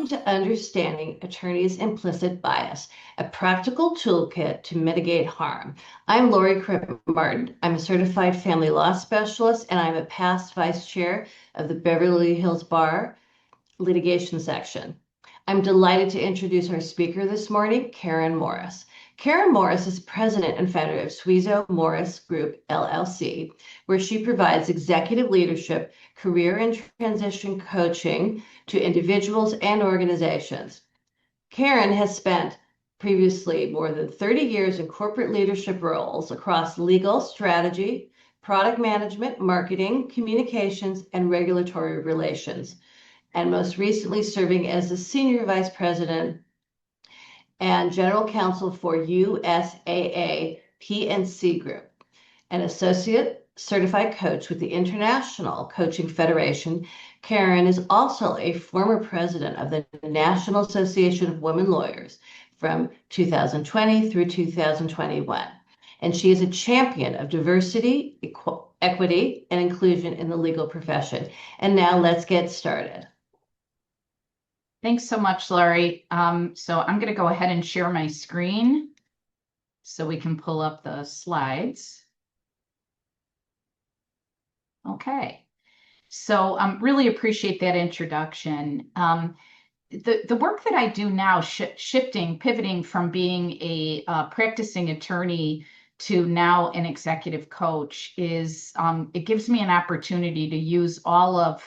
Welcome to Understanding Attorneys' Implicit Bias, a practical toolkit to mitigate harm. I'm Lori Crippen-Martin. I'm a certified family law specialist, and I'm a past vice chair of the Beverly Hills Bar litigation section. I'm delighted to introduce our speaker this morning, Karen Morris. Karen Morris is president and founder of Suizo Morris Group, LLC, where she provides executive leadership, career and transition coaching to individuals and organizations. Karen has spent previously more than 30 years in corporate leadership roles across legal, strategy, product management, marketing, communications, and regulatory relations, and most recently serving as the Senior Vice President and General Counsel for USAA PNC Group, an Associate Certified Coach with the International Coaching Federation. Karen is also a former president of the National Association of Women Lawyers from 2020 through 2021. And she is a champion of diversity, equity, and inclusion in the legal profession. And now let's get started. Thanks so much, Laurie. So I'm going to go ahead and share my screen so we can pull up the slides. Okay, so really appreciate that introduction. The work that I do now, pivoting from being a practicing attorney to now an executive coach, is it gives me an opportunity to use all of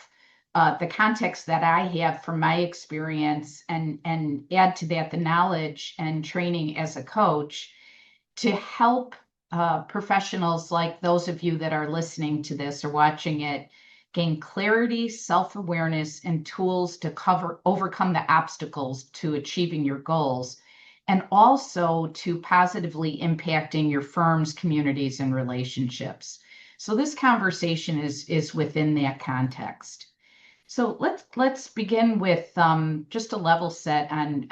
the context that I have from my experience and add to that the knowledge and training as a coach to help professionals like those of you that are listening to this or watching it gain clarity, self-awareness, and tools to overcome the obstacles to achieving your goals, and also to positively impacting your firms, communities, and relationships. So this conversation is within that context. So let's begin with just a level set on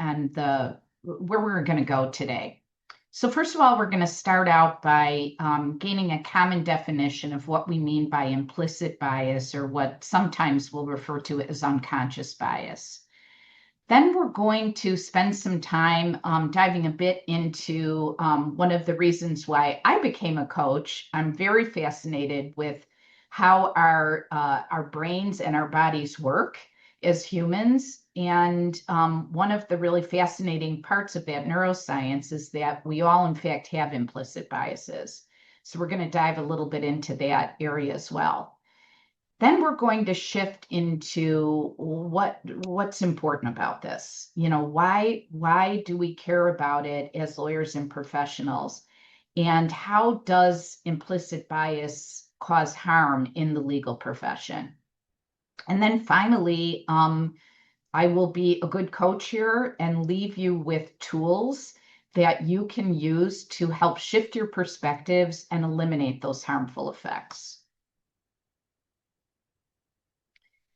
where we're going to go today. So first of all, we're going to start out by gaining a common definition of what we mean by implicit bias, or what sometimes we'll refer to as unconscious bias. Then we're going to spend some time diving a bit into one of the reasons why I became a coach. I'm very fascinated with how our brains and our bodies work as humans. And one of the really fascinating parts of that neuroscience is that we all, in fact, have implicit biases. So we're going to dive a little bit into that area as well. Then we're going to shift into what's important about this. You know, why do we care about it as lawyers and professionals? And how does implicit bias cause harm in the legal profession? And then finally, I will be a good coach here and leave you with tools that you can use to help shift your perspectives and eliminate those harmful effects.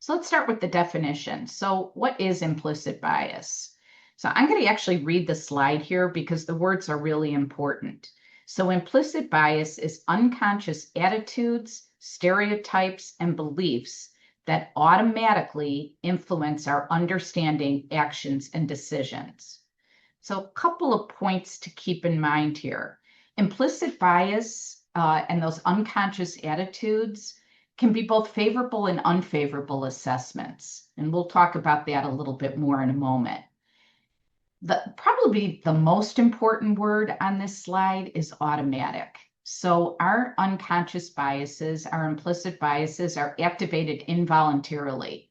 So let's start with the definition. So what is implicit bias? So I'm going to actually read the slide here because the words are really important. So implicit bias is unconscious attitudes, stereotypes, and beliefs that automatically influence our understanding, actions, and decisions. So a couple of points to keep in mind here. Implicit bias and those unconscious attitudes can be both favorable and unfavorable assessments. And we'll talk about that a little bit more in a moment. Probably the most important word on this slide is automatic. So our unconscious biases, our implicit biases, are activated involuntarily.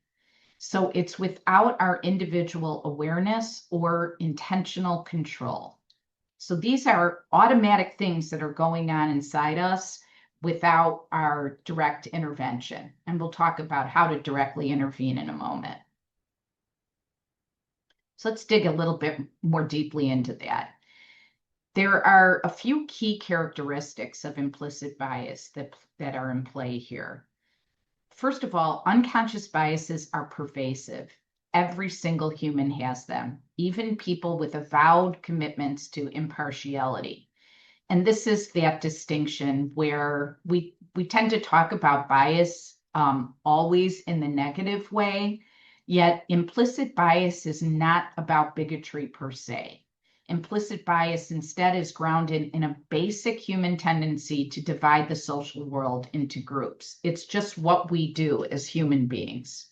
So it's without our individual awareness or intentional control. So these are automatic things that are going on inside us without our direct intervention. And we'll talk about how to directly intervene in a moment. So let's dig a little bit more deeply into that. There are a few key characteristics of implicit bias that are in play here. First of all, unconscious biases are pervasive. Every single human has them, even people with avowed commitments to impartiality. And this is that distinction where we tend to talk about bias always in the negative way. Yet implicit bias is not about bigotry per se. Implicit bias instead is grounded in a basic human tendency to divide the social world into groups. It's just what we do as human beings.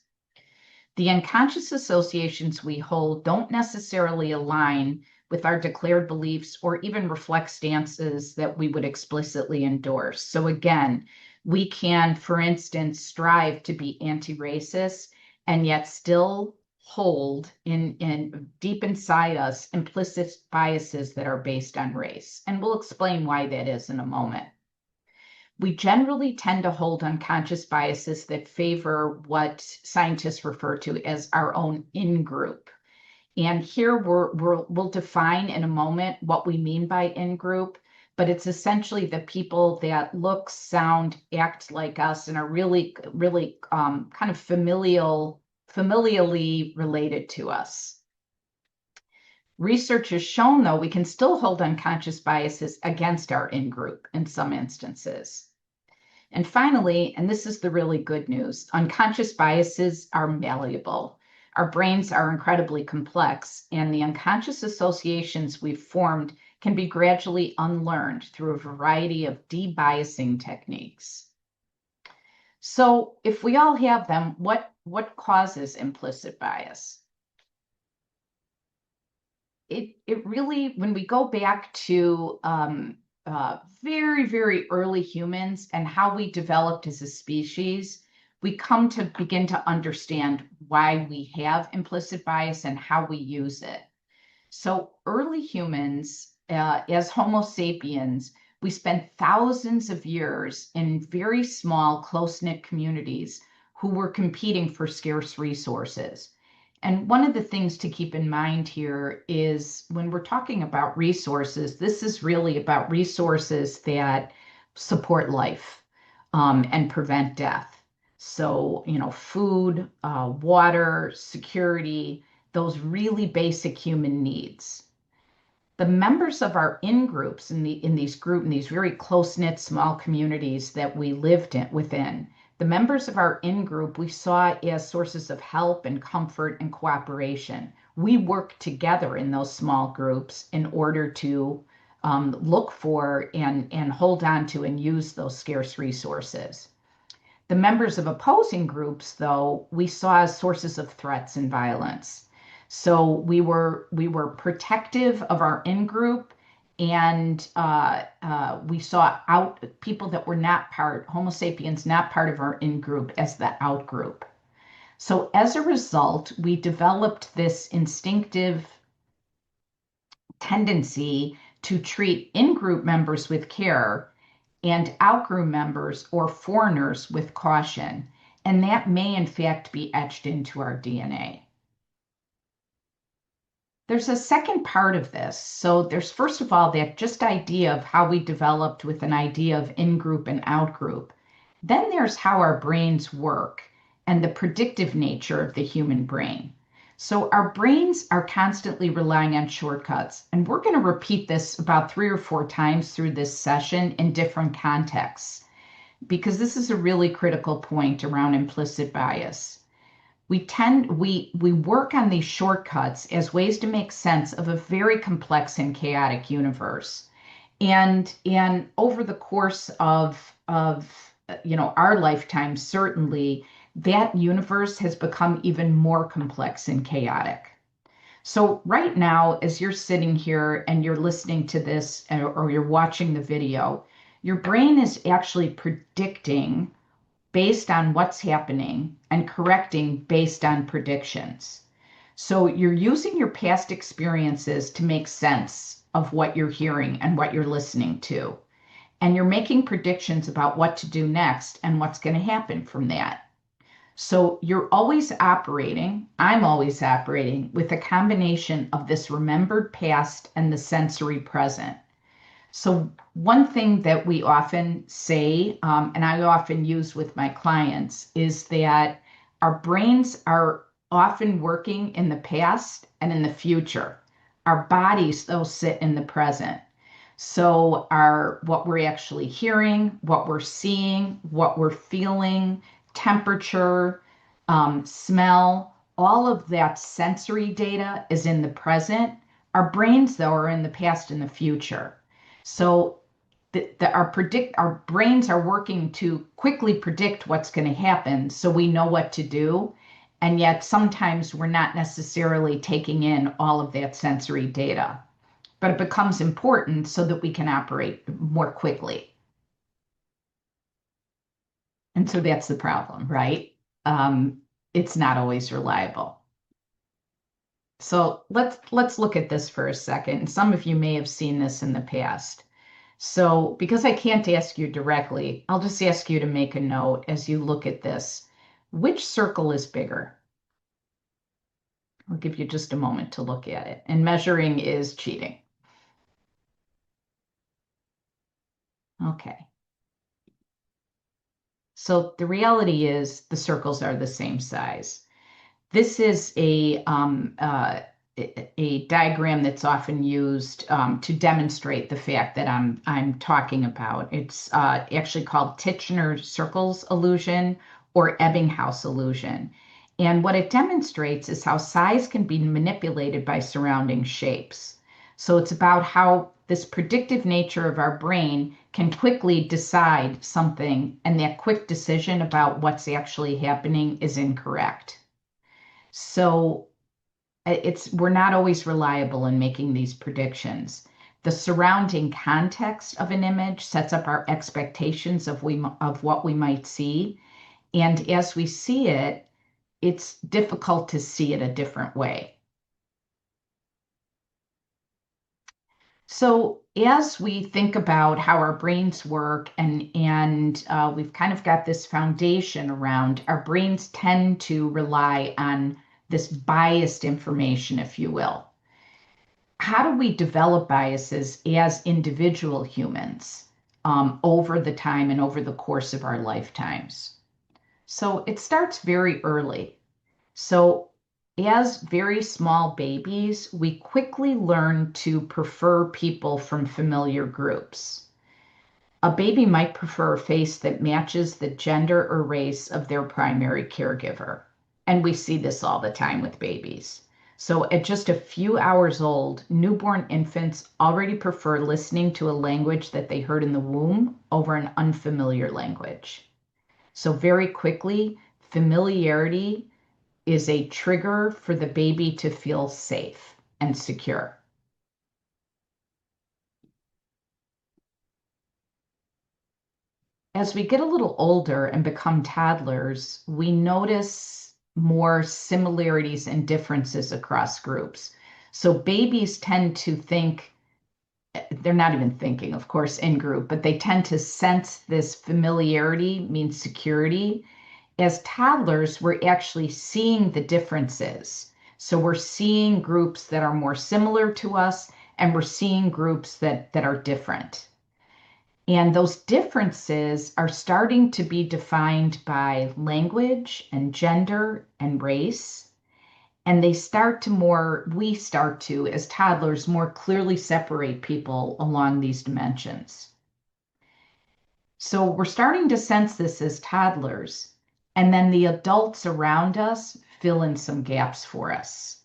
The unconscious associations we hold don't necessarily align with our declared beliefs or even reflect stances that we would explicitly endorse. So again, we can, for instance, strive to be anti-racist and yet still hold in deep inside us implicit biases that are based on race. And we'll explain why that is in a moment. We generally tend to hold unconscious biases that favor what scientists refer to as our own in-group. And here we'll define in a moment what we mean by in-group, but it's essentially the people that look, sound, act like us and are really, really kind of familially related to us. Research has shown, though, we can still hold unconscious biases against our in-group in some instances. And finally, and this is the really good news, unconscious biases are malleable. Our brains are incredibly complex, and the unconscious associations we've formed can be gradually unlearned through a variety of de-biasing techniques. So if we all have them, what causes implicit bias? It really, when we go back to very, very early humans and how we developed as a species, we come to begin to understand why we have implicit bias and how we use it. So early humans, as Homo sapiens, we spent thousands of years in very small, close-knit communities who were competing for scarce resources. And one of the things to keep in mind here is when we're talking about resources, this is really about resources that support life and prevent death. So, food, water, security, those really basic human needs. The members of our in-groups in these very close-knit small communities that we lived within, the members of our in-group we saw as sources of help and comfort and cooperation. We worked together in those small groups in order to look for and hold on to and use those scarce resources. The members of opposing groups, though, we saw as sources of threats and violence. So we were protective of our in-group, and we saw out people that were not Homo sapiens, not part of our in-group, as the out-group. So as a result, we developed this instinctive tendency to treat in-group members with care and out-group members or foreigners with caution. And that may, in fact, be etched into our DNA. There's a second part of this. So there's, first of all, that just idea of how we developed with an idea of in-group and out-group. Then there's how our brains work and the predictive nature of the human brain. So our brains are constantly relying on shortcuts. And we're going to repeat this about 3 or 4 times through this session in different contexts, because this is a really critical point around implicit bias. We work on these shortcuts as ways to make sense of a very complex and chaotic universe. And over the course of our lifetime, certainly that universe has become even more complex and chaotic. So right now, as you're sitting here and you're listening to this or you're watching the video, your brain is actually predicting based on what's happening and correcting based on predictions. So you're using your past experiences to make sense of what you're hearing and what you're listening to. And you're making predictions about what to do next and what's going to happen from that. So you're always operating, I'm always operating with a combination of this remembered past and the sensory present. So one thing that we often say, and I often use with my clients, is that our brains are often working in the past and in the future. Our bodies, though, sit in the present. So what we're actually hearing, what we're seeing, what we're feeling, temperature, smell, all of that sensory data is in the present. Our brains, though, are in the past and the future. So our brains are working to quickly predict what's going to happen so we know what to do. And yet sometimes we're not necessarily taking in all of that sensory data. But it becomes important so that we can operate more quickly. And so that's the problem, right? It's not always reliable. So let's look at this for a second. Some of you may have seen this in the past. So because I can't ask you directly, I'll just ask you to make a note as you look at this. Which circle is bigger? I'll give you just a moment to look at it. And measuring is cheating. Okay. So the reality is the circles are the same size. This is a diagram that's often used to demonstrate the fact that I'm talking about. It's actually called Titchener circles illusion or Ebbinghaus illusion. And what it demonstrates is how size can be manipulated by surrounding shapes. So it's about how this predictive nature of our brain can quickly decide something, and that quick decision about what's actually happening is incorrect. So we're not always reliable in making these predictions. The surrounding context of an image sets up our expectations of what we might see. And as we see it, it's difficult to see it a different way. So as we think about how our brains work and we've kind of got this foundation around, our brains tend to rely on this biased information, if you will. How do we develop biases as individual humans over the time and over the course of our lifetimes? So it starts very early. So as very small babies, we quickly learn to prefer people from familiar groups. A baby might prefer a face that matches the gender or race of their primary caregiver. And we see this all the time with babies. So at just a few hours old, newborn infants already prefer listening to a language that they heard in the womb over an unfamiliar language. So very quickly, familiarity is a trigger for the baby to feel safe and secure. As we get a little older and become toddlers, we notice more similarities and differences across groups. So babies tend to think, they're not even thinking, of course, in group, but they tend to sense this familiarity means security. As toddlers, we're actually seeing the differences. So we're seeing groups that are more similar to us, and we're seeing groups that are different. And those differences are starting to be defined by language and gender and race. And we start to, as toddlers, more clearly separate people along these dimensions. So we're starting to sense this as toddlers. And then the adults around us fill in some gaps for us.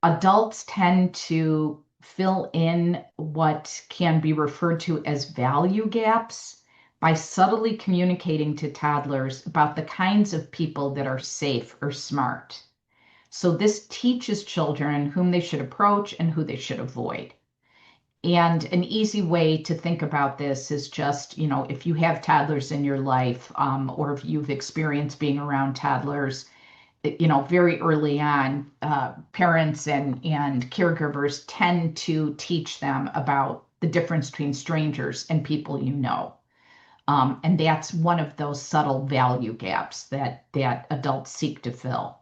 Adults tend to fill in what can be referred to as value gaps by subtly communicating to toddlers about the kinds of people that are safe or smart. So this teaches children whom they should approach and who they should avoid. And an easy way to think about this is just, if you have toddlers in your life, or if you've experienced being around toddlers, very early on, parents and caregivers tend to teach them about the difference between strangers and people you know. And that's one of those subtle value gaps that adults seek to fill.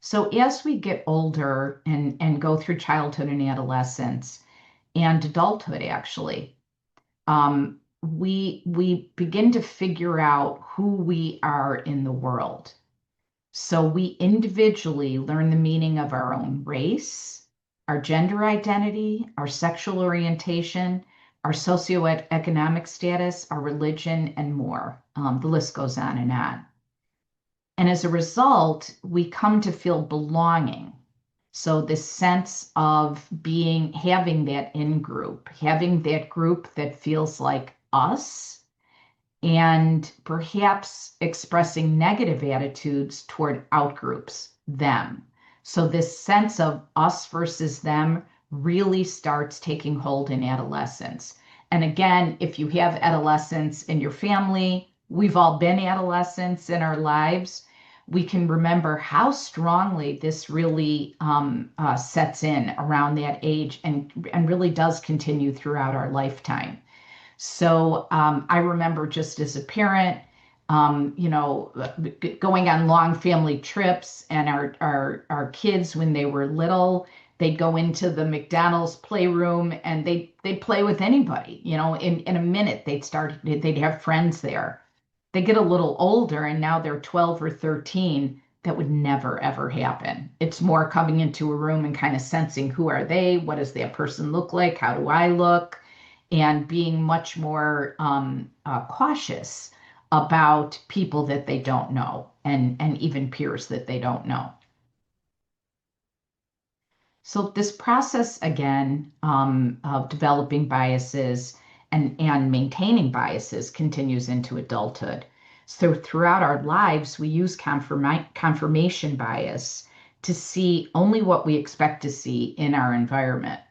So as we get older and go through childhood and adolescence and adulthood, actually, we begin to figure out who we are in the world. So we individually learn the meaning of our own race, our gender identity, our sexual orientation, our socioeconomic status, our religion, and more. The list goes on. And And as a result, we come to feel belonging. So this sense of having that in group, having that group that feels like us, and perhaps expressing negative attitudes toward outgroups, them. So this sense of us versus them really starts taking hold in adolescence. And again, if you have adolescents in your family, we've all been adolescents in our lives. We can remember how strongly this really sets in around that age and really does continue throughout our lifetime. So I remember just as a parent, going on long family trips, and our kids, when they were little, they'd go into the McDonald's playroom and they'd play with anybody. In a minute they'd have friends there. They get a little older and now they're 12 or 13. That would never ever happen. It's more coming into a room and kind of sensing, who are they? What does that person look like? How do I look? And being much more cautious about people that they don't know, and even peers that they don't know. So this process, again, of developing biases and maintaining biases continues into adulthood. So throughout our lives, we use confirmation bias to see only what we expect to see in our environment.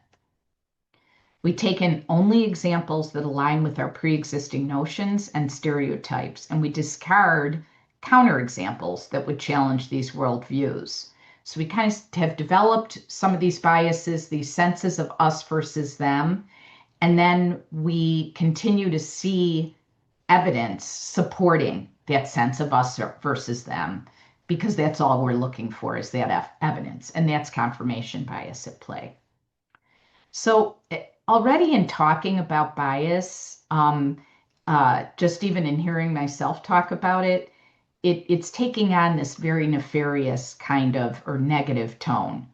We take in only examples that align with our pre-existing notions and stereotypes, and we discard counterexamples that would challenge these worldviews. So we kind of have developed some of these biases, these senses of us versus them, and then we continue to see evidence supporting that sense of us versus them, because that's all we're looking for, is that evidence, and that's confirmation bias at play. So already in talking about bias, just even in hearing myself talk about it, it's taking on this very nefarious kind of, or negative tone.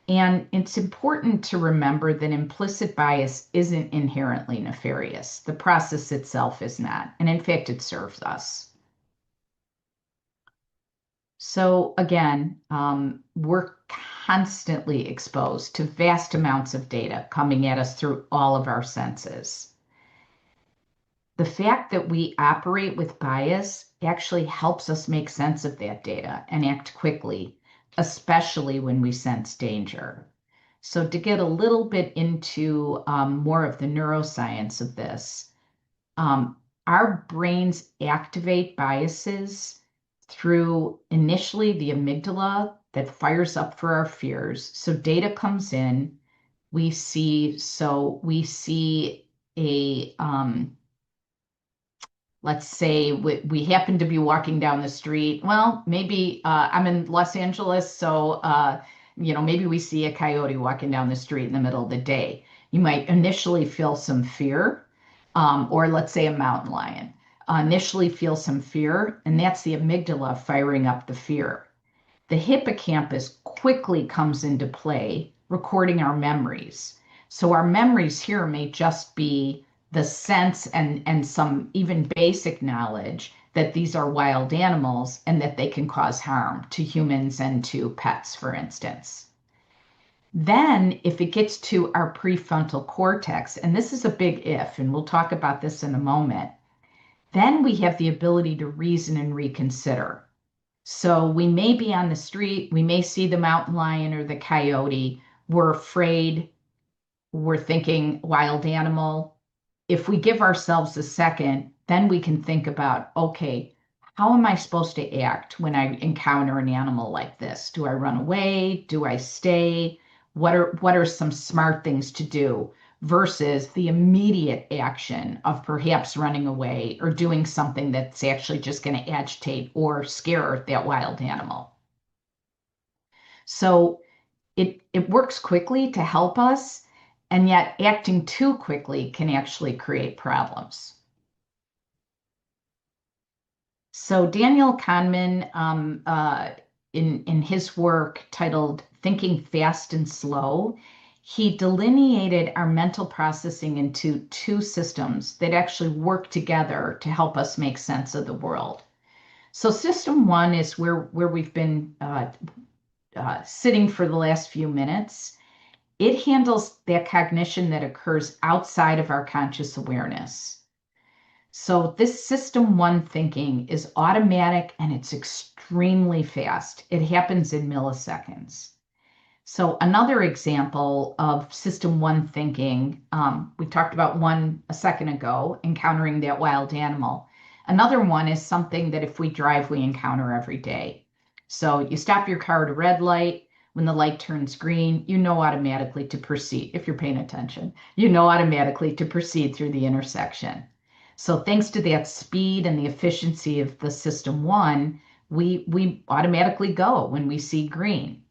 And it's important to remember that implicit bias isn't inherently nefarious. The process itself is not. And in fact, it serves us. So again, we're constantly exposed to vast amounts of data coming at us through all of our senses. The fact that we operate with bias actually helps us make sense of that data and act quickly, especially when we sense danger. So to get a little bit into more of the neuroscience of this, our brains activate biases through initially the amygdala that fires up for our fears. So data comes in, we see a, let's say we happen to be walking down the street. Well, maybe I'm in Los Angeles, so maybe we see a coyote walking down the street in the middle of the day. You might initially feel some fear, or let's say a mountain lion. Initially feel some fear, and that's the amygdala firing up the fear. The hippocampus quickly comes into play, recording our memories. So our memories here may just be the sense and some even basic knowledge that these are wild animals and that they can cause harm to humans and to pets, for instance. Then, if it gets to our prefrontal cortex, and this is a big if, and we'll talk about this in a moment, then we have the ability to reason and reconsider. So we may be on the street, we may see the mountain lion or the coyote, we're afraid, we're thinking wild animal. If we give ourselves a second, then we can think about, okay, how am I supposed to act when I encounter an animal like this? Do I run away? Do I stay? What are some smart things to do versus the immediate action of perhaps running away or doing something that's actually just going to agitate or scare that wild animal? So it works quickly to help us, and yet acting too quickly can actually create problems. So Daniel Kahneman, in his work titled Thinking Fast and Slow, he delineated our mental processing into two systems that actually work together to help us make sense of the world. So system one is where we've been sitting for the last few minutes. It handles that cognition that occurs outside of our conscious awareness. So this system one thinking is automatic and it's extremely fast. It happens in milliseconds. So another example of system one thinking, we talked about one a second ago, encountering that wild animal. Another one is something that if we drive, we encounter every day. So you stop your car at a red light. When the light turns green, you know automatically to proceed. If you're paying attention, you know automatically to proceed through the intersection. So thanks to that speed and the efficiency of the system one, we automatically go when we see green.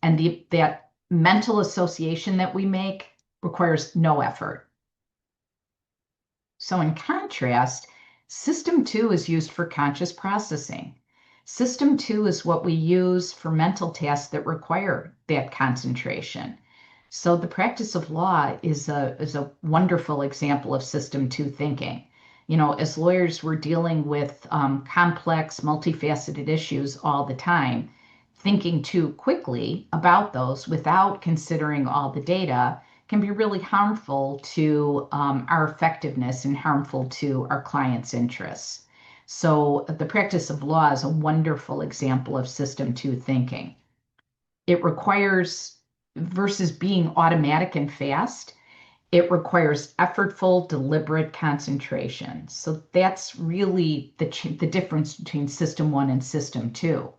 And that mental association that we make requires no effort. So in contrast, system two is used for conscious processing. System two is what we use for mental tasks that require that concentration. So the practice of law is a wonderful example of system two thinking. You know, as lawyers, we're dealing with complex, multifaceted issues all the time. Thinking too quickly about those without considering all the data can be really harmful to our effectiveness and harmful to our clients' interests. So the practice of law is a wonderful example of system two thinking. It requires, versus being automatic and fast, it requires effortful, deliberate concentration. So that's really the difference between system one and system two.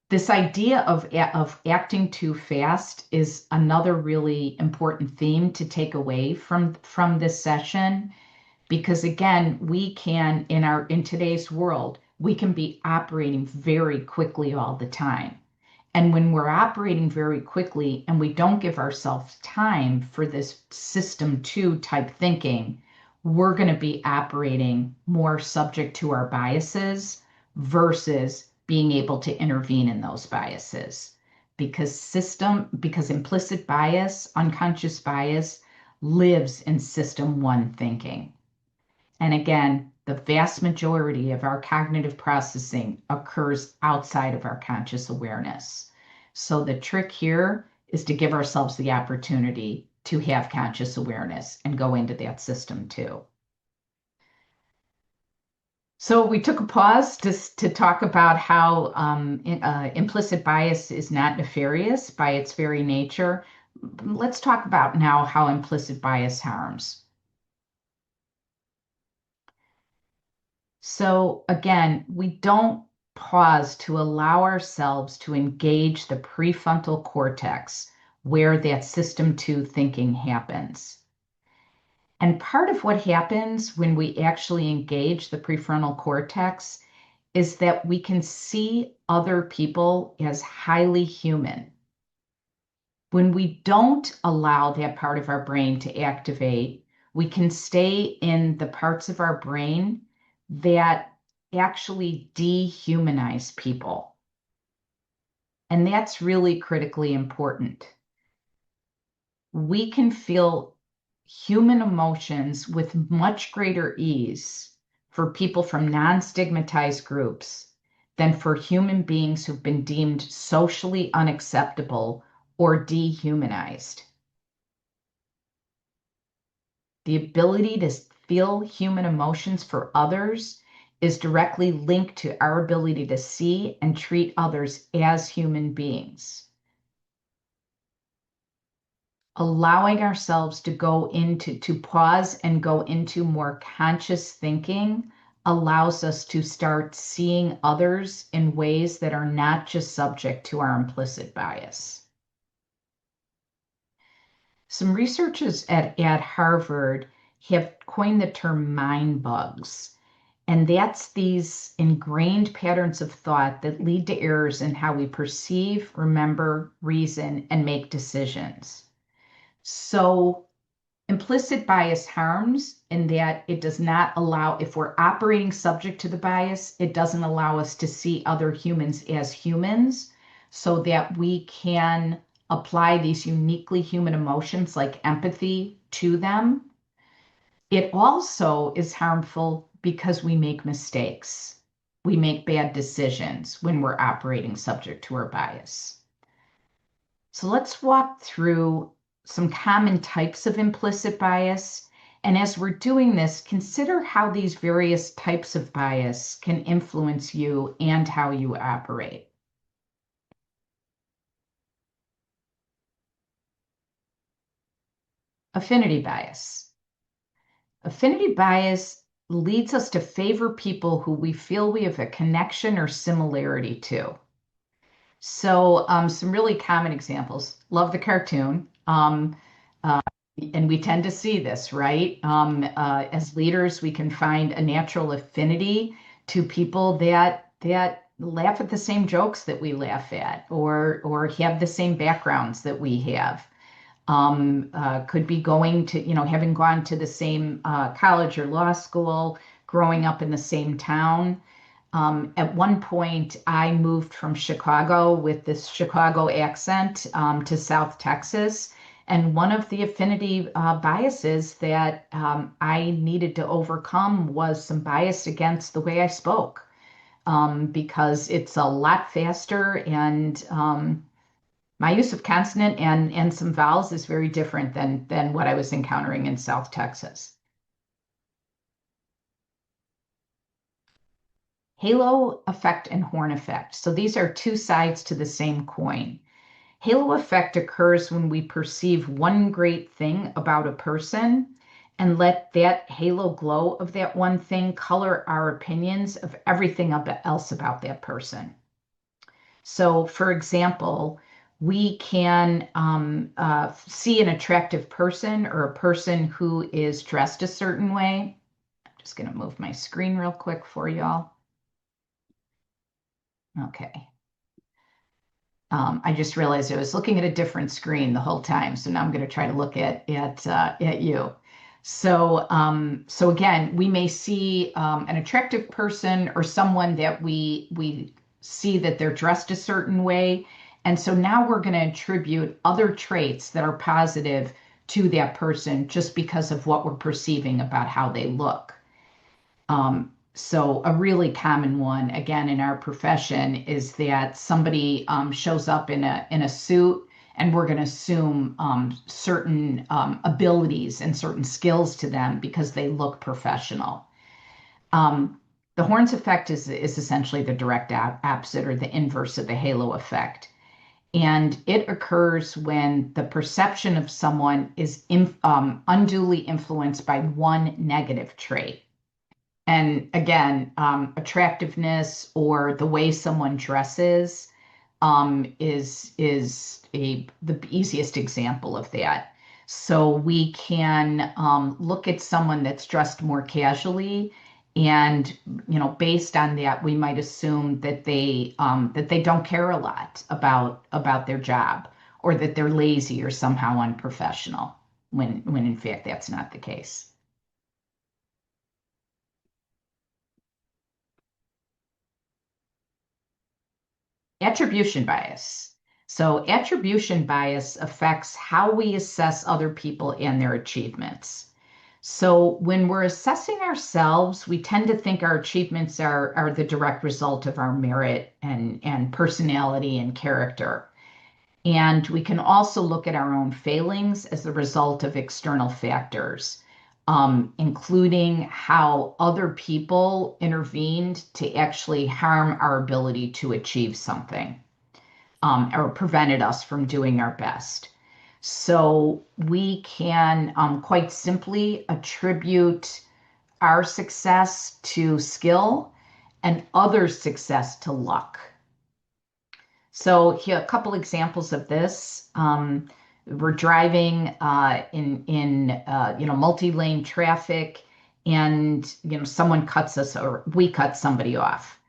This idea of acting too fast is another really important theme to take away from this session, because again, we can in today's world, we can be operating very quickly all the time. And when we're operating very quickly and we don't give ourselves time for this system two type thinking, we're going to be operating more subject to our biases versus being able to intervene in those biases. Because implicit bias, unconscious bias, lives in system one thinking. And again, the vast majority of our cognitive processing occurs outside of our conscious awareness. So the trick here is to give ourselves the opportunity to have conscious awareness and go into that system too. So we took a pause to talk about how implicit bias is not nefarious by its very nature. Let's talk about now how implicit bias harms. So again, we don't pause to allow ourselves to engage the prefrontal cortex where that system two thinking happens. And part of what happens when we actually engage the prefrontal cortex is that we can see other people as highly human. When we don't allow that part of our brain to activate, we can stay in the parts of our brain that actually dehumanize people. And that's really critically important. We can feel human emotions with much greater ease for people from non-stigmatized groups than for human beings who've been deemed socially unacceptable or dehumanized. The ability to feel human emotions for others is directly linked to our ability to see and treat others as human beings. Allowing ourselves to pause and go into more conscious thinking allows us to start seeing others in ways that are not just subject to our implicit bias. Some researchers at Harvard have coined the term mind bugs. And that's these ingrained patterns of thought that lead to errors in how we perceive, remember, reason, and make decisions. So implicit bias harms in that it does not allow, if we're operating subject to the bias, it doesn't allow us to see other humans as humans so that we can apply these uniquely human emotions like empathy to them. It also is harmful because we make mistakes. We make bad decisions when we're operating subject to our bias. So let's walk through some common types of implicit bias. And as we're doing this, consider how these various types of bias can influence you and how you operate. Affinity bias. Affinity bias leads us to favor people who we feel we have a connection or similarity to. So, some really common examples. Love the cartoon. Uh, and we tend to see this, right? As leaders, we can find a natural affinity to people that laugh at the same jokes that we laugh at, or have the same backgrounds that we have. Could be going to, having gone to the same college or law school, growing up in the same town. At one point, I moved from Chicago with this Chicago accent to South Texas. And one of the affinity biases that I needed to overcome was some bias against the way I spoke, because it's a lot faster, and my use of consonant and some vowels is very different than what I was encountering in South Texas. Halo effect and horn effect. So these are two sides to the same coin. Halo effect occurs when we perceive one great thing about a person and let that halo glow of that one thing color our opinions of everything else about that person. So, for example, we can see an attractive person or a person who is dressed a certain way. I'm just going to move my screen real quick for y'all. Okay. I just realized I was looking at a different screen the whole time, so now I'm going to try to look at you. So again, we may see an attractive person or someone that we see that they're dressed a certain way, and so now we're going to attribute other traits that are positive to that person just because of what we're perceiving about how they look. So a really common one, again, in our profession is that somebody shows up in a suit, and we're going to assume certain abilities and certain skills to them because they look professional. The Horns effect is essentially the direct opposite or the inverse of the halo effect. And it occurs when the perception of someone is unduly influenced by one negative trait. And again, attractiveness or the way someone dresses is the easiest example of that. So we can look at someone that's dressed more casually, and based on that, we might assume that they don't care a lot about their job, or that they're lazy or somehow unprofessional, when in fact that's not the case. Attribution bias. So, attribution bias affects how we assess other people and their achievements. So, when we're assessing ourselves, we tend to think our achievements are the direct result of our merit and personality and character. And we can also look at our own failings as the result of external factors, including how other people intervened to actually harm our ability to achieve something, or prevented us from doing our best. So we can quite simply attribute our success to skill and others' success to luck. So here a couple examples of this. We're driving in multi-lane traffic, and someone cuts us, or we cut somebody off.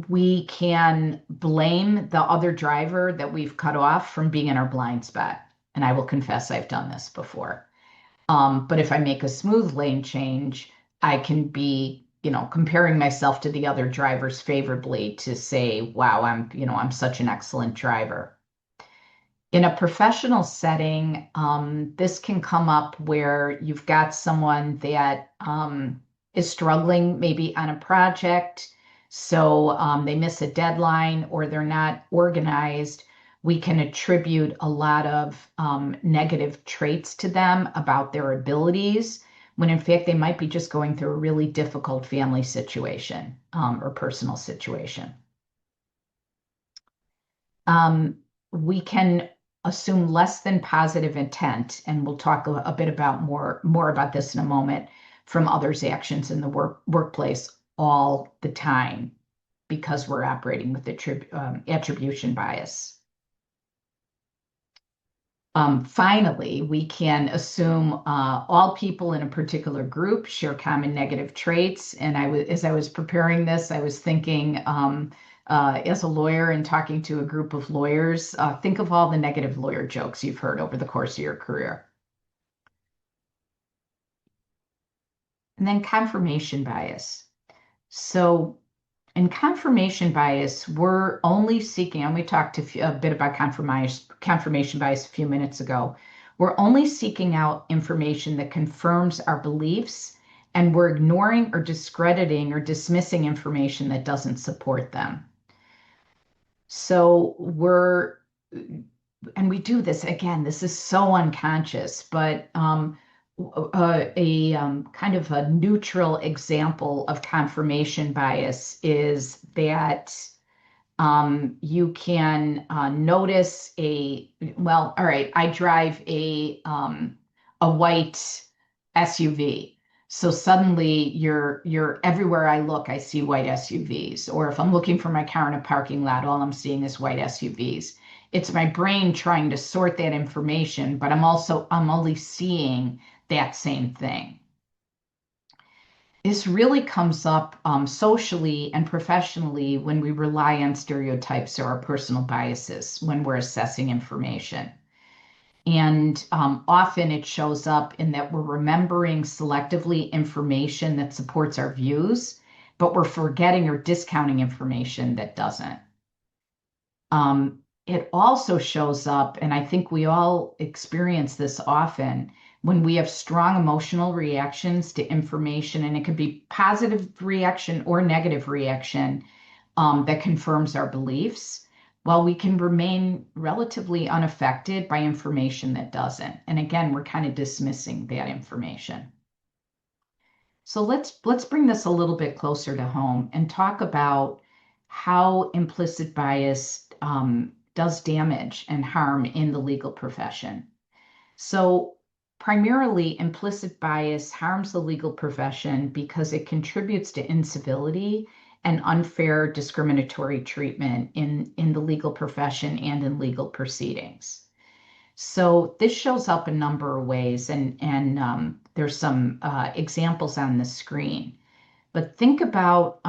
We can blame the other driver that we've cut off from being in our blind spot. And I will confess I've done this before. But if I make a smooth lane change, I can be, comparing myself to the other drivers favorably to say, wow, I'm such an excellent driver. In a professional setting, this can come up where you've got someone that is struggling maybe on a project, so they miss a deadline or they're not organized, we can attribute a lot of negative traits to them about their abilities, when in fact they might be just going through a really difficult family situation or personal situation. Um, we can assume less than positive intent, and we'll talk a bit about more about this in a moment, from others' actions in the workplace all the time, because we're operating with attribution bias. Finally, we can assume all people in a particular group share common negative traits. And as I was preparing this, I was thinking, as a lawyer and talking to a group of lawyers, think of all the negative lawyer jokes you've heard over the course of your career. And then confirmation bias. So in confirmation bias, we're only seeking, and we talked a bit about confirmation bias a few minutes ago. We're only seeking out information that confirms our beliefs, and we're ignoring or discrediting or dismissing information that doesn't support them. So and we do this again, this is so unconscious, but a kind of a neutral example of confirmation bias is that you can notice well, all right, I drive a white SUV. So suddenly you're everywhere I look, I see white SUVs. Or if I'm looking for my car in a parking lot, all I'm seeing is white SUVs. It's my brain trying to sort that information, but I'm only seeing that same thing. This really comes up socially and professionally when we rely on stereotypes or our personal biases when we're assessing information. And often it shows up in that we're remembering selectively information that supports our views, but we're forgetting or discounting information that doesn't. It also shows up, and I think we all experience this often, when we have strong emotional reactions to information, and it could be positive reaction or negative reaction that confirms our beliefs, while we can remain relatively unaffected by information that doesn't. And again, we're kind of dismissing that information. So let's bring this a little bit closer to home and talk about how implicit bias does damage and harm in the legal profession. So primarily, implicit bias harms the legal profession because it contributes to incivility and unfair discriminatory treatment in the legal profession and in legal proceedings. So this shows up a number of ways, and there's some examples on the screen. But think about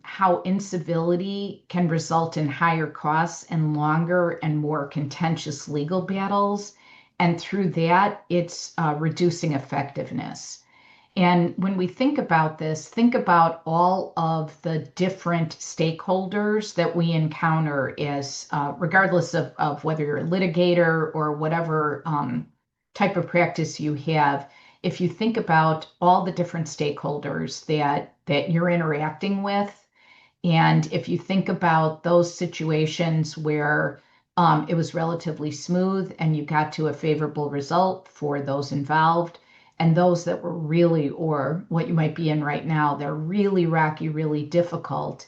how incivility can result in higher costs and longer and more contentious legal battles. And through that, it's reducing effectiveness. And when we think about this, think about all of the different stakeholders that we encounter as, regardless of whether you're a litigator or whatever type of practice you have. If you think about all the different stakeholders that you're interacting with, and if you think about those situations where it was relatively smooth and you got to a favorable result for those involved, and those that were really, or what you might be in right now, they're really rocky, really difficult,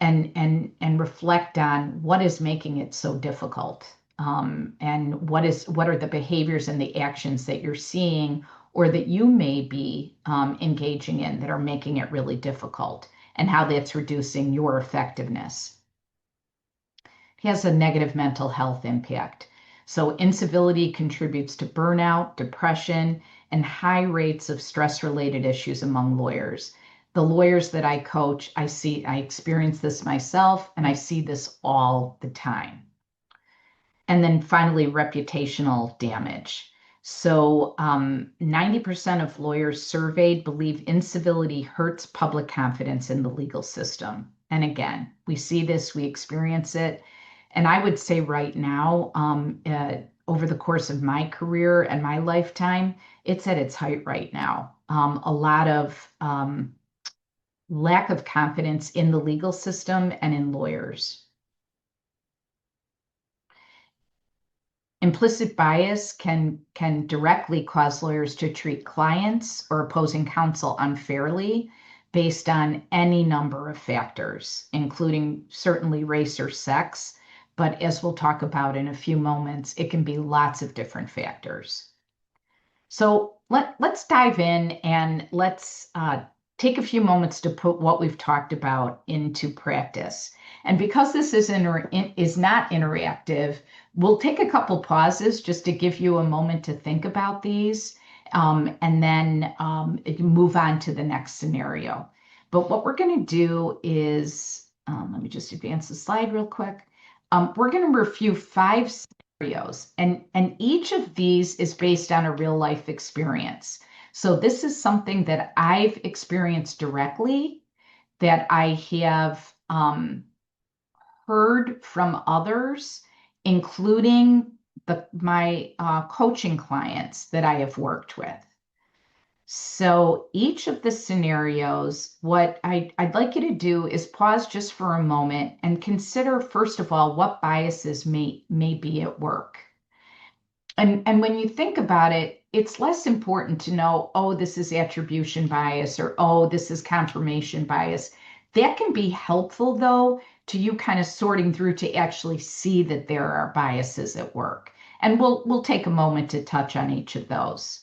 and reflect on what is making it so difficult, and what are the behaviors and the actions that you're seeing or that you may be engaging in that are making it really difficult, and how that's reducing your effectiveness. It has a negative mental health impact. So incivility contributes to burnout, depression, and high rates of stress-related issues among lawyers. The lawyers that I coach, I experience this myself, and I see this all the time. And then finally, reputational damage. So 90% of lawyers surveyed believe incivility hurts public confidence in the legal system. And again, we see this, we experience it. And I would say right now, over the course of my career and my lifetime, it's at its height right now. A lot of lack of confidence in the legal system and in lawyers. Implicit bias can directly cause lawyers to treat clients or opposing counsel unfairly based on any number of factors, including certainly race or sex. But as we'll talk about in a few moments, it can be lots of different factors. So let's dive in and let's take a few moments to put what we've talked about into practice. And because this is not interactive, we'll take a couple pauses just to give you a moment to think about these, and then move on to the next scenario. But what we're going to do is, let me just advance the slide real quick. We're going to review 5 scenarios, and each of these is based on a real life experience. So this is something that I've experienced directly, that I have heard from others, including my coaching clients that I have worked with. So each of the scenarios, what I'd like you to do is pause just for a moment and consider, first of all, what biases may be at work. And when you think about it, it's less important to know, oh, this is attribution bias, or oh, this is confirmation bias. That can be helpful, though, to you kind of sorting through to actually see that there are biases at work. And we'll take a moment to touch on each of those.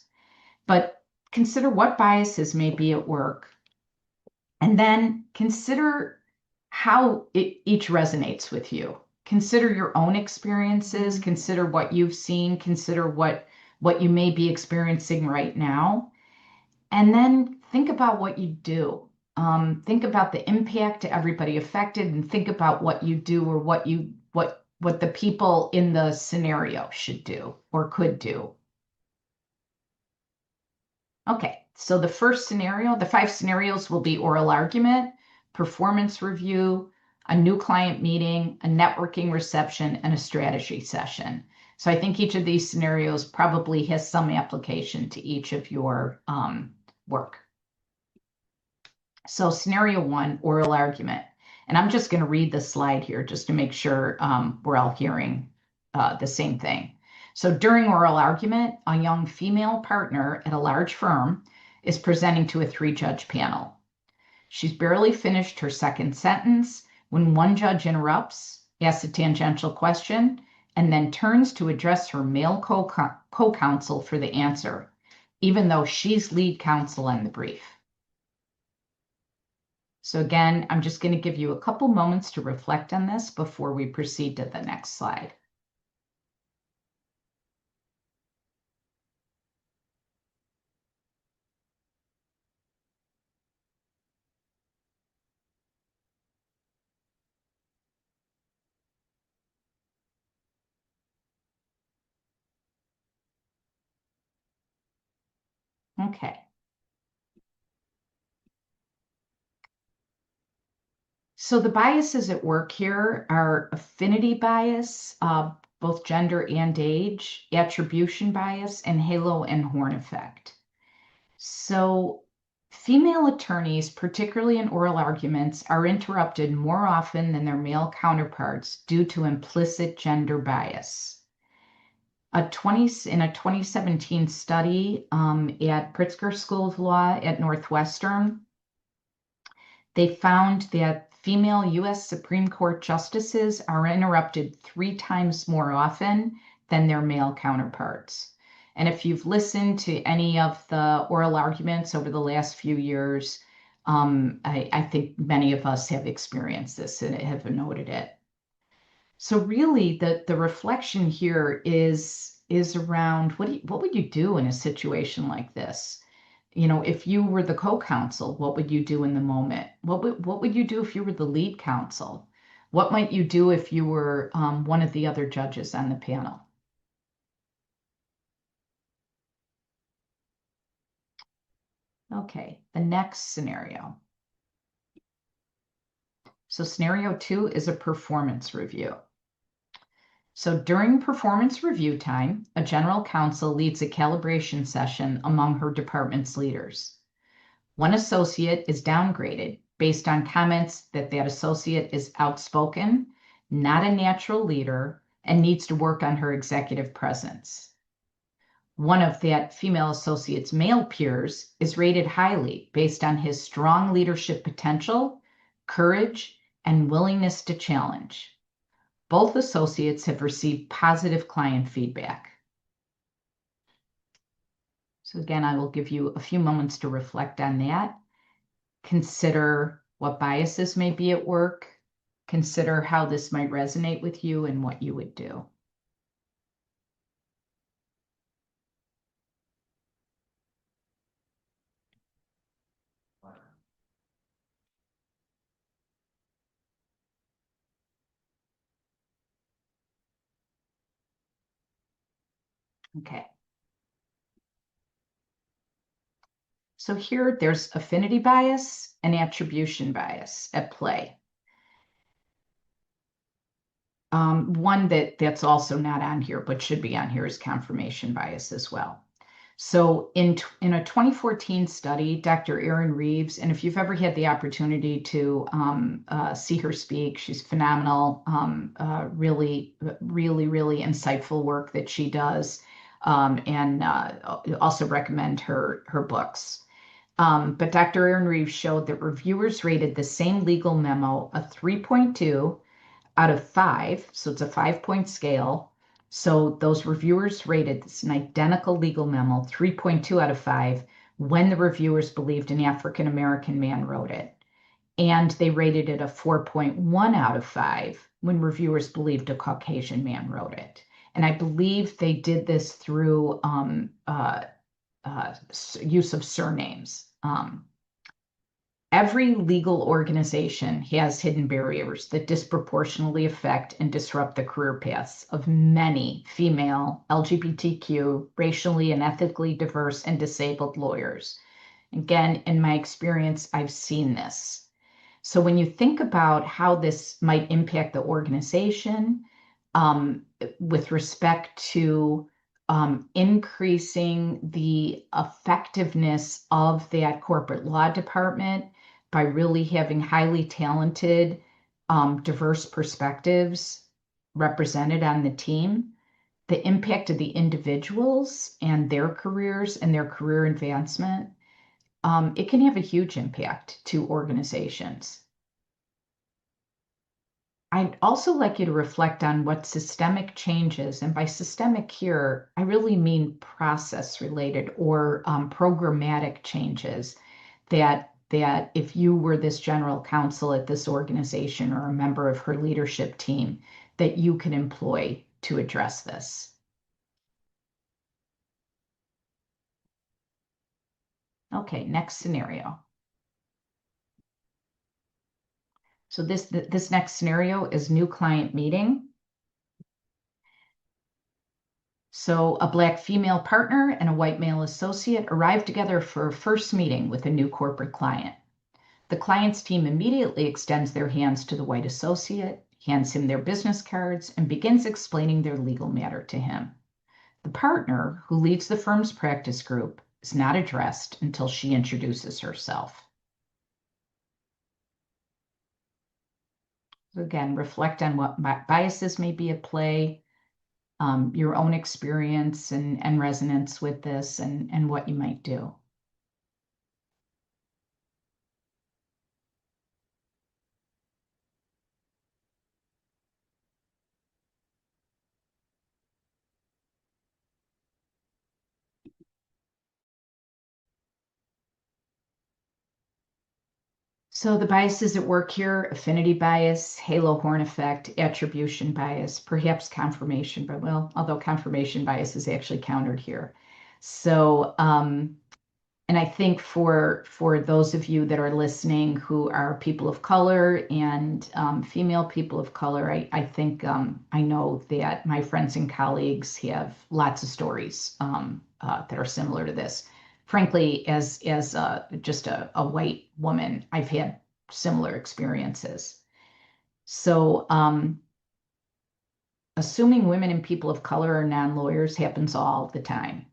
But consider what biases may be at work, and then consider how each resonates with you. Consider your own experiences, consider what you've seen, consider what you may be experiencing right now, and then think about what you do. Think about the impact to everybody affected, and think about what you do, or what the people in the scenario should do or could do. Okay, so the first scenario, the 5 scenarios will be oral argument, performance review, a new client meeting, a networking reception, and a strategy session. So I think each of these scenarios probably has some application to each of your work. So scenario 1, oral argument. And I'm just going to read the slide here just to make sure we're all hearing the same thing. So during oral argument, a young female partner at a large firm is presenting to a 3-judge panel. She's barely finished her second sentence when one judge interrupts, asks a tangential question, and then turns to address her male co-counsel for the answer, even though she's lead counsel on the brief. So again, I'm just going to give you a couple moments to reflect on this before we proceed to the next slide. Okay. So the biases at work here are affinity bias, both gender and age, attribution bias, and halo and horn effect. So female attorneys, particularly in oral arguments, are interrupted more often than their male counterparts due to implicit gender bias. In a 2017 study at Pritzker School of Law at Northwestern, they found that female U.S. Supreme Court justices are interrupted 3 times more often than their male counterparts. And if you've listened to any of the oral arguments over the last few years, I think many of us have experienced this and have noted it. So really, the reflection here is around what would you do in a situation like this? You know, if you were the co-counsel, what would you do in the moment? What would you do if you were the lead counsel? What might you do if you were one of the other judges on the panel? Okay, the next scenario. So scenario 2 is a performance review. So during performance review time, a general counsel leads a calibration session among her department's leaders. One associate is downgraded based on comments that that associate is outspoken, not a natural leader, and needs to work on her executive presence. One of that female associate's male peers is rated highly based on his strong leadership potential, courage, and willingness to challenge. Both associates have received positive client feedback. So again, I will give you a few moments to reflect on that. Consider what biases may be at work. Consider how this might resonate with you and what you would do. Okay. So here there's affinity bias and attribution bias at play. One that's also not on here, but should be on here is confirmation bias as well. So in a 2014 study, Dr. Erin Reeves, and if you've ever had the opportunity to see her speak, she's phenomenal, really, really, really insightful work that she does, and also recommend her books. But Dr. Erin Reeves showed that reviewers rated the same legal memo a 3.2 out of 5, so it's a 5-point scale. So those reviewers rated this an identical legal memo, 3.2 out of 5, when the reviewers believed an African American man wrote it. And they rated it a 4.1 out of 5 when reviewers believed a Caucasian man wrote it. And I believe they did this through use of surnames. Every legal organization has hidden barriers that disproportionately affect and disrupt the career paths of many female, LGBTQ, racially and ethically diverse and disabled lawyers. Again, in my experience, I've seen this. So when you think about how this might impact the organization, with respect to increasing the effectiveness of that corporate law department by really having highly talented, diverse perspectives represented on the team, the impact of the individuals and their careers and their career advancement, it can have a huge impact to organizations. I'd also like you to reflect on what systemic changes, and by systemic here, I really mean process related or programmatic changes that if you were this general counsel at this organization or a member of her leadership team, that you can employ to address this. Okay, next scenario. So this next scenario is new client meeting. So a Black female partner and a white male associate arrive together for a first meeting with a new corporate client. The client's team immediately extends their hands to the white associate, hands him their business cards, and begins explaining their legal matter to him. The partner, who leads the firm's practice group, is not addressed until she introduces herself. So again, reflect on what biases may be at play, your own experience and resonance with this, and what you might do. So the biases at work here: affinity bias, halo horn effect, attribution bias, perhaps confirmation, but well, although confirmation bias is actually countered here. So, and I think for those of you that are listening who are people of color and female people of color, I think I know that my friends and colleagues have lots of stories that are similar to this. Frankly, as just a white woman, I've had similar experiences. So assuming women and people of color are non-lawyers happens all the time.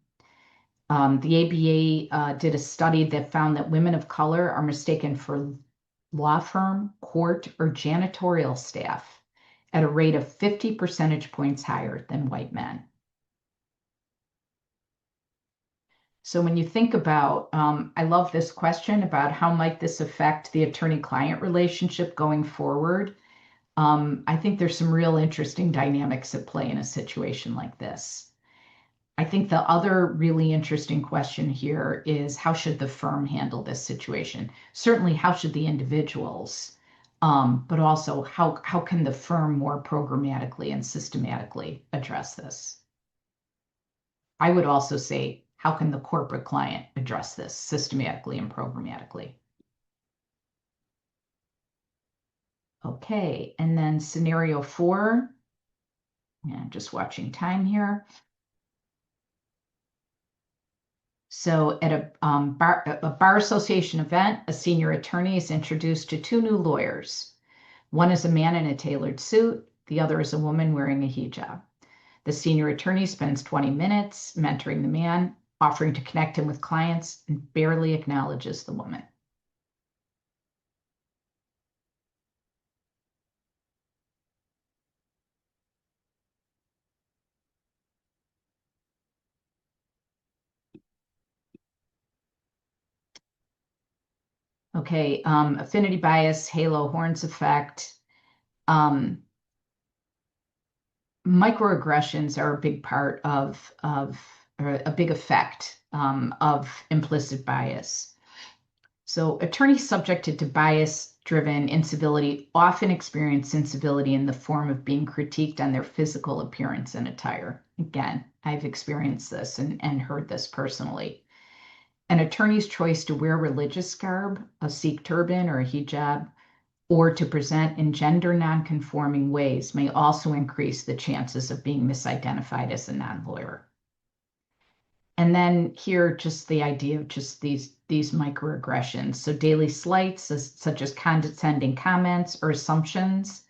The ABA did a study that found that women of color are mistaken for law firm, court, or janitorial staff at a rate of 50 percentage points higher than white men. So when you think about, I love this question about how might this affect the attorney-client relationship going forward. I think there's some real interesting dynamics at play in a situation like this. I think the other really interesting question here is how should the firm handle this situation? Certainly, how should the individuals, but also how can the firm more programmatically and systematically address this? I would also say, how can the corporate client address this systematically and programmatically? Okay, and then scenario 4, and just watching time here. So at a bar association event, a senior attorney is introduced to 2 new lawyers. One is a man in a tailored suit. The other is a woman wearing a hijab. The senior attorney spends 20 minutes mentoring the man, offering to connect him with clients, and barely acknowledges the woman. Okay, affinity bias, halo horns effect. Microaggressions are a big part or a big effect of implicit bias. So attorneys subjected to bias-driven incivility often experience incivility in the form of being critiqued on their physical appearance and attire. Again, I've experienced this and heard this personally. An attorney's choice to wear religious garb, a Sikh turban or a hijab, or to present in gender nonconforming ways may also increase the chances of being misidentified as a non-lawyer. And then here, just the idea of just these microaggressions. So daily slights, such as condescending comments or assumptions.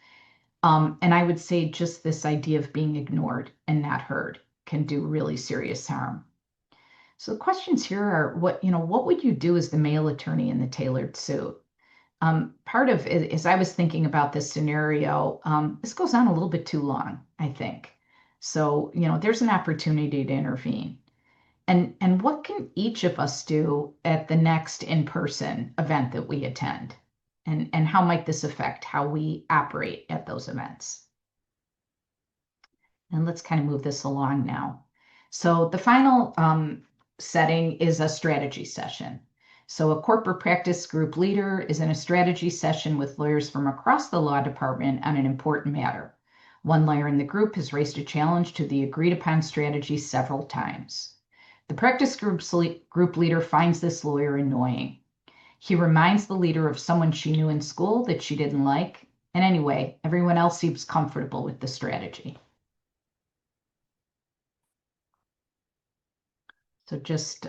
And I would say just this idea of being ignored and not heard can do really serious harm. So the questions here are what would you do as the male attorney in the tailored suit? Part of it, as I was thinking about this scenario, this goes on a little bit too long, I think. So, there's an opportunity to intervene. And what can each of us do at the next in-person event that we attend? And how might this affect how we operate at those events? And let's kind of move this along now. So the final setting is a strategy session. So a corporate practice group leader is in a strategy session with lawyers from across the law department on an important matter. One lawyer in the group has raised a challenge to the agreed upon strategy several times. The practice group leader finds this lawyer annoying. He reminds the leader of someone she knew in school that she didn't like. And anyway, everyone else seems comfortable with the strategy. So just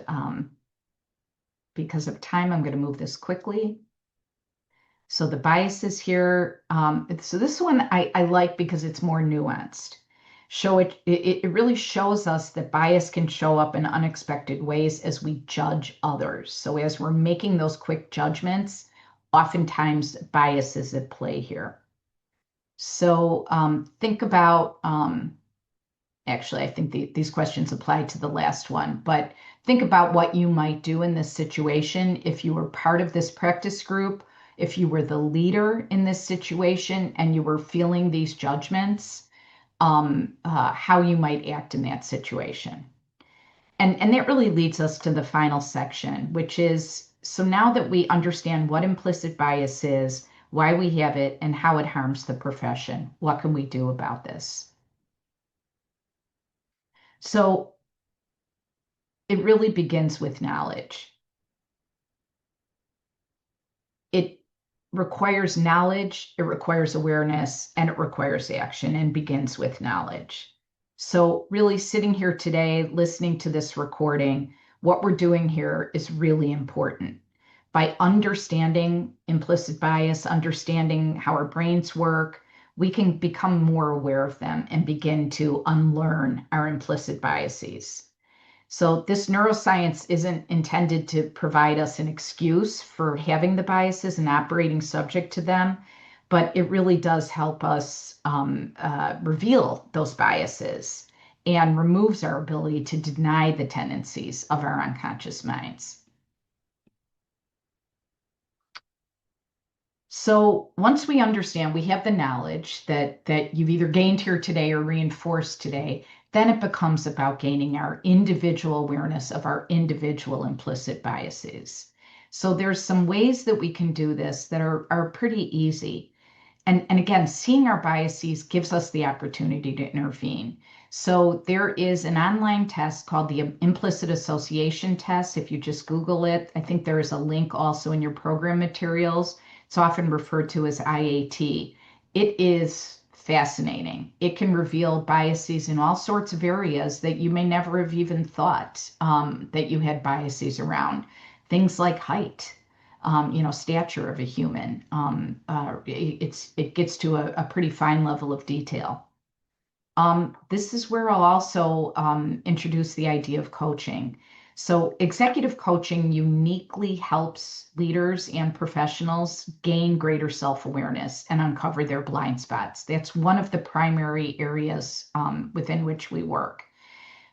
because of time, I'm going to move this quickly. So the biases here. So this one I like because it's more nuanced. It really shows us that bias can show up in unexpected ways as we judge others. So as we're making those quick judgments, oftentimes bias is at play here. So think about, actually, I think these questions apply to the last one, but think about what you might do in this situation if you were part of this practice group, if you were the leader in this situation and you were feeling these judgments, how you might act in that situation. And that really leads us to the final section, which is, so now that we understand what implicit bias is, why we have it, and how it harms the profession, what can we do about this? So it really begins with knowledge. It requires knowledge, it requires awareness, and it requires action, and begins with knowledge. So really sitting here today, listening to this recording, what we're doing here is really important. By understanding implicit bias, understanding how our brains work, we can become more aware of them and begin to unlearn our implicit biases. So this neuroscience isn't intended to provide us an excuse for having the biases and operating subject to them, but it really does help us reveal those biases and removes our ability to deny the tendencies of our unconscious minds. So once we understand, we have the knowledge that you've either gained here today or reinforced today, then it becomes about gaining our individual awareness of our individual implicit biases. So there's some ways that we can do this that are pretty easy. And again, seeing our biases gives us the opportunity to intervene. So there is an online test called the implicit association test. If you just Google it, I think there is a link also in your program materials. It's often referred to as IAT. It is fascinating. It can reveal biases in all sorts of areas that you may never have even thought that you had biases around. Things like height, stature of a human. It gets to a pretty fine level of detail. This is where I'll also introduce the idea of coaching. So, executive coaching uniquely helps leaders and professionals gain greater self-awareness and uncover their blind spots. That's one of the primary areas within which we work.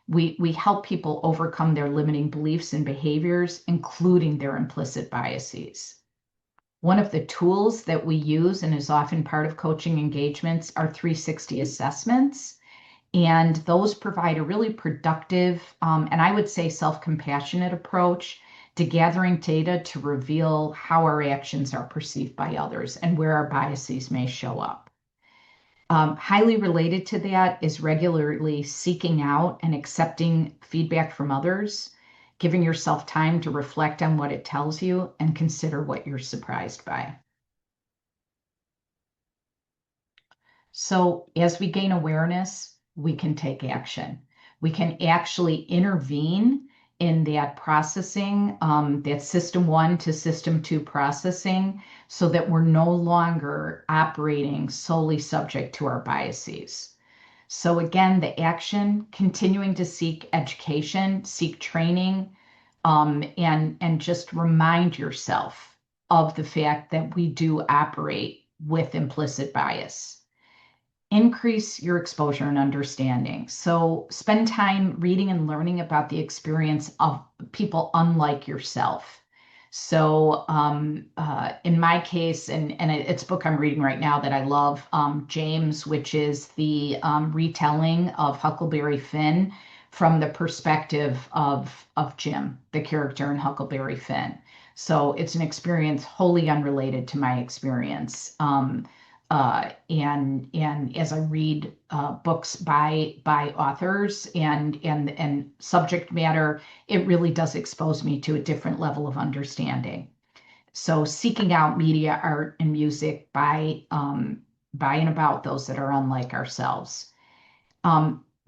We help people overcome their limiting beliefs and behaviors, including their implicit biases. One of the tools that we use and is often part of coaching engagements are 360 assessments. And those provide a really productive, and I would say self-compassionate approach to gathering data to reveal how our actions are perceived by others and where our biases may show up. Highly related to that is regularly seeking out and accepting feedback from others, giving yourself time to reflect on what it tells you and consider what you're surprised by. So as we gain awareness, we can take action. We can actually intervene in that processing, that system 1 to system 2 processing, so that we're no longer operating solely subject to our biases. So again, the action, continuing to seek education, seek training, and just remind yourself of the fact that we do operate with implicit bias. Increase your exposure and understanding. So spend time reading and learning about the experience of people unlike yourself. So in my case, and it's a book I'm reading right now that I love, James, which is the retelling of Huckleberry Finn from the perspective of Jim, the character in Huckleberry Finn. So it's an experience wholly unrelated to my experience. And as I read books by authors and subject matter, it really does expose me to a different level of understanding. So seeking out media, art, and music by and about those that are unlike ourselves.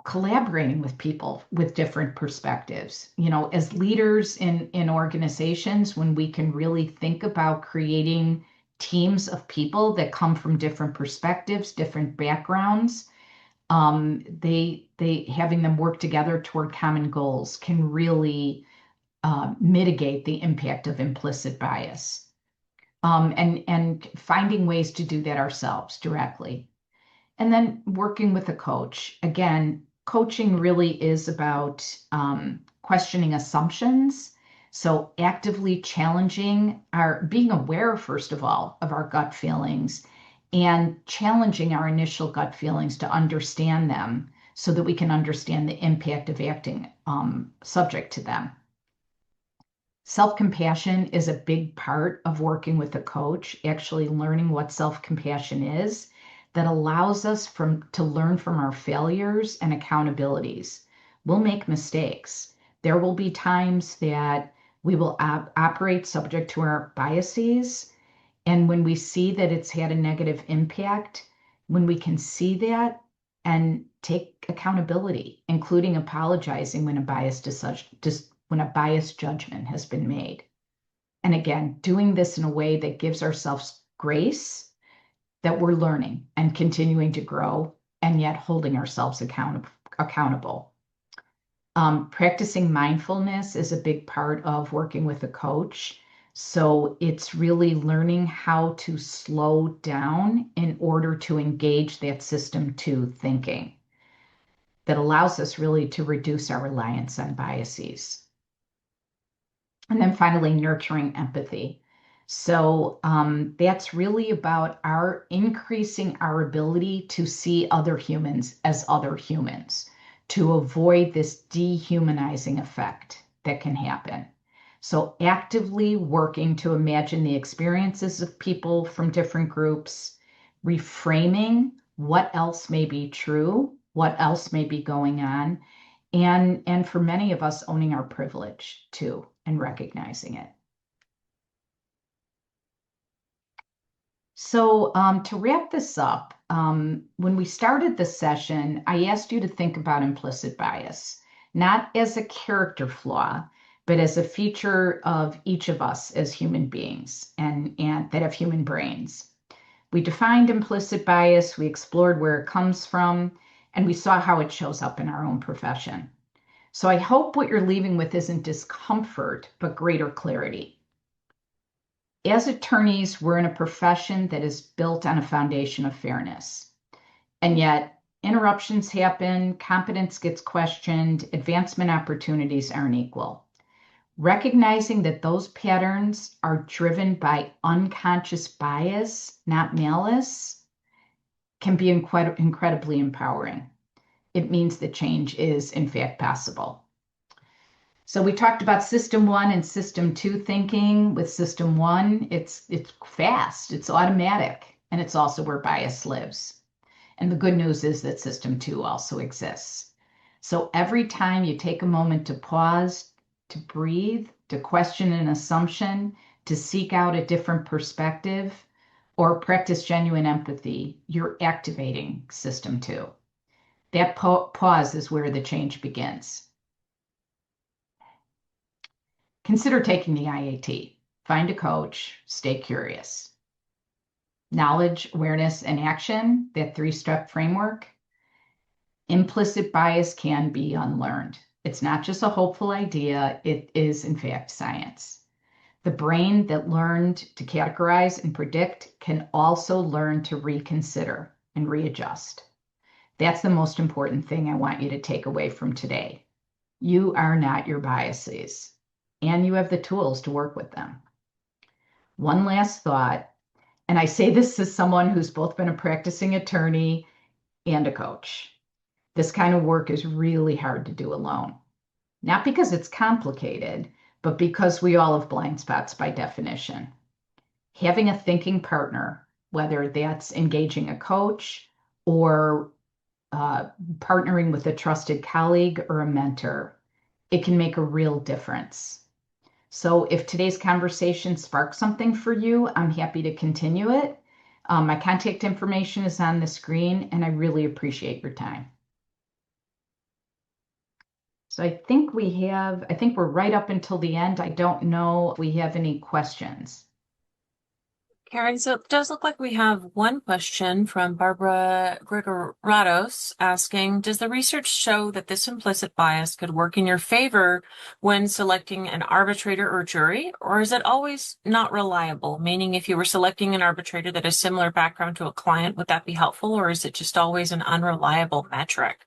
Collaborating with people with different perspectives. As leaders in organizations, when we can really think about creating teams of people that come from different perspectives, different backgrounds, they having them work together toward common goals can really mitigate the impact of implicit bias. And finding ways to do that ourselves directly. And then working with a coach. Again, coaching really is about questioning assumptions. So actively challenging being aware, first of all, of our gut feelings and challenging our initial gut feelings to understand them so that we can understand the impact of acting subject to them. Self-compassion is a big part of working with a coach, actually learning what self-compassion is that allows us to learn from our failures and accountabilities. We'll make mistakes. There will be times that we will operate subject to our biases. And when we see that it's had a negative impact, when we can see that and take accountability, including apologizing when when a biased judgment has been made. And again, doing this in a way that gives ourselves grace that we're learning and continuing to grow and yet holding ourselves accountable. Practicing mindfulness is a big part of working with a coach. So it's really learning how to slow down in order to engage that system two thinking that allows us really to reduce our reliance on biases. And then finally, nurturing empathy. So that's really about our increasing our ability to see other humans as other humans, to avoid this dehumanizing effect that can happen. So actively working to imagine the experiences of people from different groups, reframing what else may be true, what else may be going on, and for many of us owning our privilege too and recognizing it. So to wrap this up, when we started the session, I asked you to think about implicit bias, not as a character flaw, but as a feature of each of us as human beings and that have human brains. We defined implicit bias, we explored where it comes from, and we saw how it shows up in our own profession. So I hope what you're leaving with isn't discomfort, but greater clarity. As attorneys, we're in a profession that is built on a foundation of fairness. And yet, interruptions happen, competence gets questioned, advancement opportunities aren't equal. Recognizing that those patterns are driven by unconscious bias, not malice, can be incredibly empowering. It means that change is, in fact, possible. So we talked about system one and system two thinking. With system one, it's fast, it's automatic, and it's also where bias lives. And the good news is that system two also exists. So every time you take a moment to pause, to breathe, to question an assumption, to seek out a different perspective, or practice genuine empathy, you're activating system two. That pause is where the change begins. Consider taking the IAT. Find a coach, stay curious. Knowledge, awareness, and action, that three-step framework. Implicit bias can be unlearned. It's not just a hopeful idea, it is, in fact, science. The brain that learned to categorize and predict can also learn to reconsider and readjust. That's the most important thing I want you to take away from today. You are not your biases, and you have the tools to work with them. One last thought, and I say this as someone who's both been a practicing attorney and a coach. This kind of work is really hard to do alone. Not because it's complicated, but because we all have blind spots by definition. Having a thinking partner, whether that's engaging a coach or partnering with a trusted colleague or a mentor, it can make a real difference. So if today's conversation sparks something for you, I'm happy to continue it. My contact information is on the screen, and I really appreciate your time. So I think we're right up until the end. I don't know if we have any questions. Karen, so it does look like we have one question from Barbara Gregorados asking, does the research show that this implicit bias could work in your favor when selecting an arbitrator or jury, or is it always not reliable? Meaning if you were selecting an arbitrator that has similar background to a client, would that be helpful, or is it just always an unreliable metric?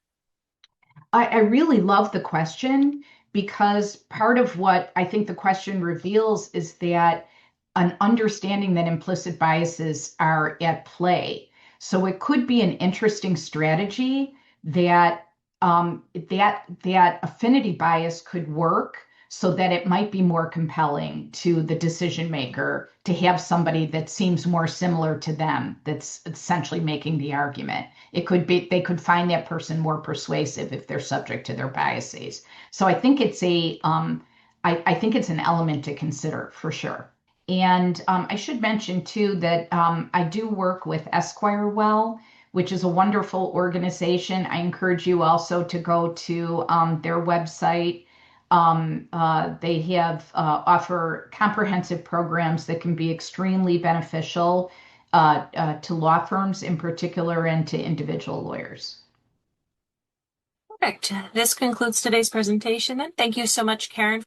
I really love the question because part of what I think the question reveals is that an understanding that implicit biases are at play. So it could be an interesting strategy that that affinity bias could work so that it might be more compelling to the decision maker to have somebody that seems more similar to them that's essentially making the argument. It could be they could find that person more persuasive if they're subject to their biases. So I think it's I think it's an element to consider for sure. And I should mention too that I do work with Esquire Well, which is a wonderful organization. I encourage you also to go to their website. They have offer comprehensive programs that can be extremely beneficial to law firms in particular and to individual lawyers. Perfect. This concludes today's presentation then. Thank you so much, Karen.